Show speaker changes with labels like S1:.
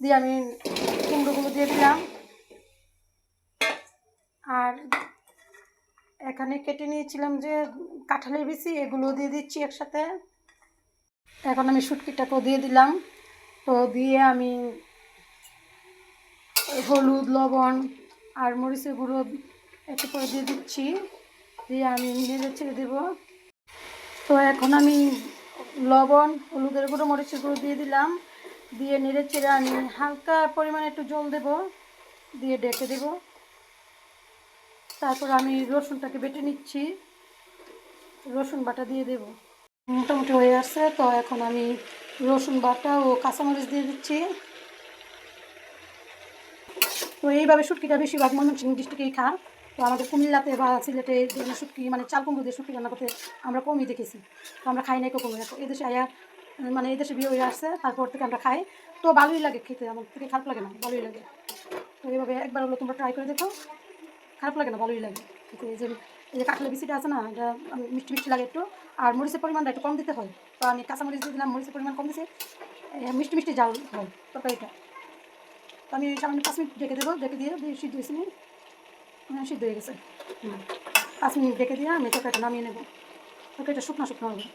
S1: দিয়ে আমি কুমড়োগুলো দিয়ে দিলাম। আর এখানে কেটে নিয়েছিলাম যে কাঁঠালের বিচি, এগুলো দিয়ে দিচ্ছি একসাথে। এখন আমি শুটকিটাকেও দিয়ে দিলাম। তো দিয়ে আমি হলুদ, লবণ আর মরিচের গুঁড়ো একটু করে দিয়ে দিচ্ছি। দিয়ে আমি নেড়ে ছেড়ে দেবো। তো এখন আমি লবণ, হলুদের গুঁড়ো, মরিচের গুঁড়ো দিয়ে দিলাম। দিয়ে নেড়ে চেড়ে আমি হালকা পরিমাণে একটু জল দেব, দিয়ে ঢেকে দেব। তারপর আমি রসুনটাকে বেটে নিচ্ছি, রসুন বাটা দিয়ে দেব। মোটামুটি হয়ে আসছে। তো এখন আমি রসুন বাটা ও কাঁচামরিচ দিয়ে দিচ্ছি। তো এইভাবে শুটকিটা বেশিরভাগ ময়মনসিংহ ডিস্ট্রিক্টেই খায়। তো আমাদের কুমিল্লাতে বা সিলেটে এই ধরনের শুটকি মানে চাল কুমড়ো দিয়ে শুটকি রান্না করতে আমরা কমই দেখেছি। তো আমরা খাই নাই কখনো। এদেশে আয়া মানে এদেশে বিয়ে হয়ে আসছে, তারপর থেকে আমরা খাই। তো ভালোই লাগে খেতে, আমার থেকে খারাপ লাগে না, ভালোই লাগে। তো এইভাবে একবার হলো তোমরা ট্রাই করে দেখো, খারাপ লাগে না, ভালোই লাগে। এই যে কাঁঠালের বিচিটা আছে না, এটা মিষ্টি মিষ্টি লাগে একটু। আর মরিচের পরিমাণটা একটু কম দিতে হয়। তো আমি কাঁচামরিচ দিয়ে দিলাম, মরিচের পরিমাণ কম দিয়েছি, মিষ্টি মিষ্টি জাল হয় তরকারিটা। তো আমি সামান্য 5 মিনিট ঢেকে দেবো, ঢেকে দিয়ে সিদ্ধ হয়েছি, সিদ্ধ হয়ে গেছে। 5 মিনিট ঢেকে দিয়ে আমি তরকারিটা নামিয়ে নেবো। তরকারিটা শুকনো শুকনো হবে।